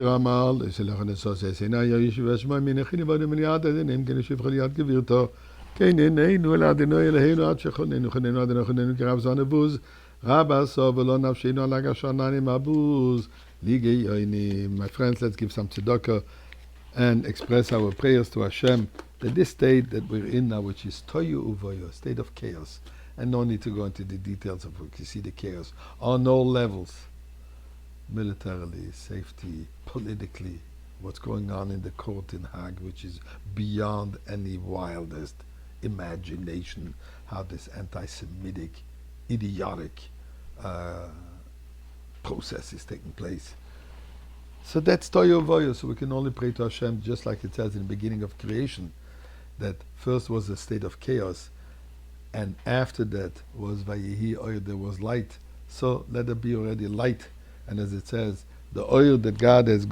Ramal, es lach ne so se na ja ich was mal meine khine bade min yad de nem ken shif khaliat gevirto kein nei nu la de noi le heno at shkhon nu khne nu de khne nu grab zane buz raba so velo nafshi no laga shanani mabuz lige yoini. My friends, let's give some tzedakah and express our prayers to Hashem that this state that we're in now, which is toyu uvoyo, state of chaos, and no need to go into the details of what you see the chaos on all levels, militarily, safety, politically, what's going on in the court in Hague, which is beyond any wildest imagination, how this anti-Semitic, idiotic process is taking place. So that's Toyo Voyo, so we can only pray to Hashem, just like it says in the beginning of creation, that first was a state of chaos, and after that was Vayehi Oyer, there was light. So let there be already light. And as it says, the oil that God has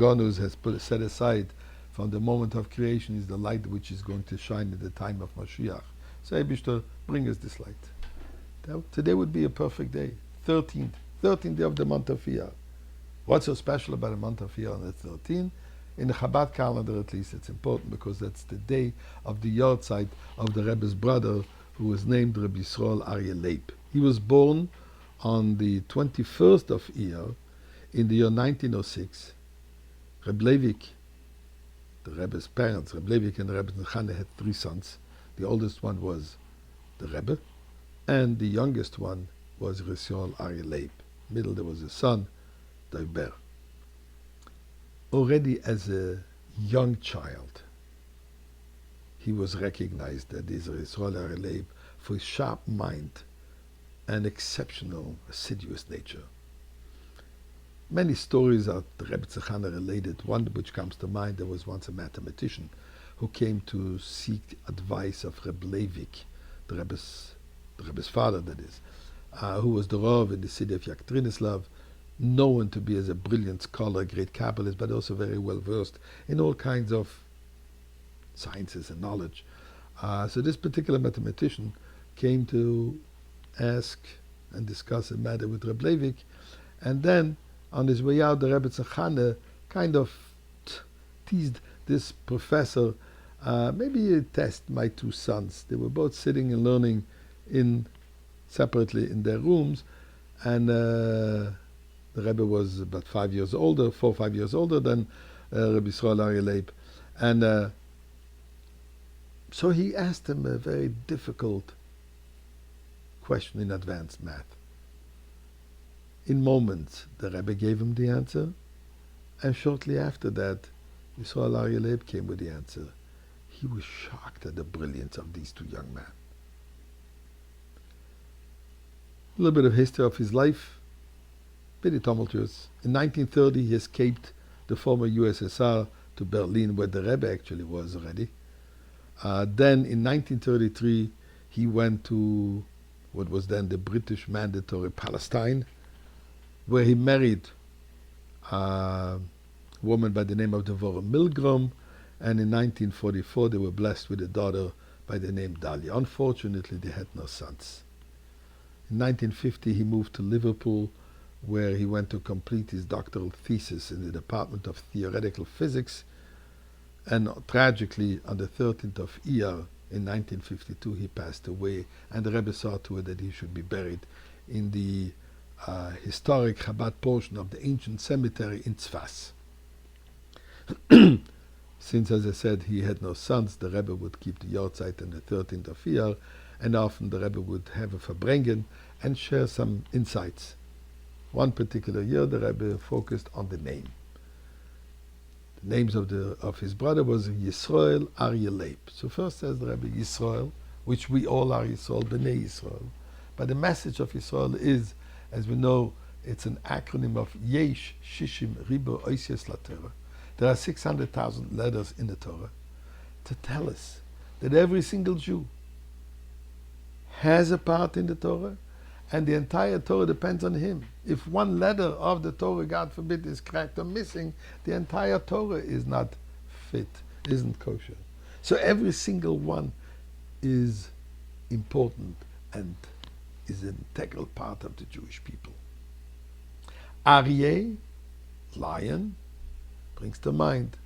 set aside from the moment of creation is the light which is going to shine at the time of Mashiach. So Eibishter, bring us this light. Today would be a perfect day, 13th day of the month of Iyar. What's so special about the month of Iyar on the 13th? In the Chabad calendar, at least, it's important because that's the day of the Yohrtzeit of the Rebbe's brother, who was named Rabbi Yisroel Arye Leib. He was born on the 21st of Iyar in the year 1906. Reb Leivik, the Rebbe's parents, Reb Leivik and Rebbe Nechane, had 3 sons. The oldest one was the Rebbe, and the youngest one was Yisroel Arye Leib. Middle there was a son, Leib. Already as a young child, he was recognized that is Yisroel Arye Leib for his sharp mind and exceptional, assiduous nature. Many stories are the Rebbe Tzechana related. One which comes to mind, there was once a mathematician who came to seek advice of Reb Leivik, the Rebbe's father, that is, who was the Rav in the city of Yaktrinislav, known to be as a brilliant scholar, great Kabbalist, but also very well versed in all kinds of sciences and knowledge. So this particular mathematician came to ask and discuss a matter with Reb Leivik, and then on his way out, the Rebbe Tzechane kind of teased this professor. Maybe you test my 2 sons. They were both sitting and learning separately in their rooms, and the Rebbe was about 4 or 5 years older than Rabbi Yisroel Arye Leib. And so he asked him a very difficult question in advanced math. In moments, the Rebbe gave him the answer, and shortly after that, Yisroel Arye Leib came with the answer. He was shocked at the brilliance of these 2 young men. A little bit of history of his life, very tumultuous. In 1930, he escaped the former USSR to Berlin, where the Rebbe actually was already. Then in 1933, he went to what was then the British Mandatory Palestine, where he married a woman by the name of Devorah Milgram, and in 1944 they were blessed with a daughter by the name Dahlia. Unfortunately, they had no sons. In 1950 he moved to Liverpool, where he went to complete his doctoral thesis in the Department of Theoretical Physics, and tragically on the 13th of Iyar in 1952 he passed away, and the Rebbe saw to it that he should be buried in the historic Chabad portion of the ancient cemetery in Tzfas. Since, as I said, he had no sons, the Rebbe would keep the Yohrtzeit on the 13th of Iyar, and often the Rebbe would have a Verbrengen and share some insights. One particular year, the Rebbe focused on the name. The names of his brother was Yisroel Arye Leib. So first says the Rebbe Yisroel, which we all are Yisroel, Bnei Yisroel. But the message of Yisroel is, as we know, it's an acronym of Yesh Shishim Ribo Oisies LaTorah. There are 600,000 letters in the Torah to tell us that every single Jew has a part in the Torah, and the entire Torah depends on him. If one letter of the Torah, God forbid, is cracked or missing, the entire Torah is not fit, isn't kosher. So every single one is important and is an integral part of the Jewish people. Arye, lion, brings to mind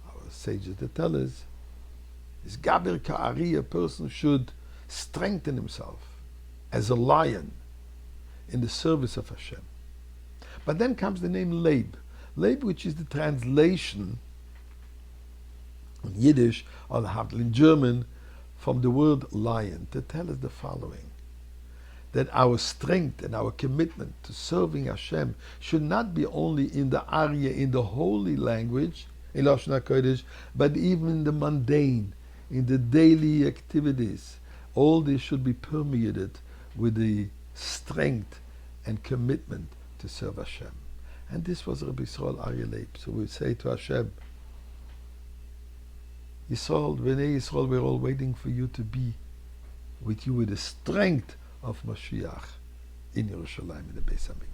our sages that tell us, is Gaber Ka'ari, a person should strengthen himself as a lion in the service of Hashem. But then comes the name Leib. Leib, which is the translation in Yiddish, or in German, from the word lion, to tell us the following: that our strength and our commitment to serving Hashem should not be only in the Arye, in the holy language, in Lashon HaKodesh, but even in the mundane, in the daily activities. All this should be permeated with the strength and commitment to serve Hashem. And this was Rabbi Yisroel Arye Leib. So we say to Hashem, Yisroel, Bnei Yisroel, we're all waiting for you to be with you with the strength of Mashiach in Yerushalayim, in the Beis Hamikdash.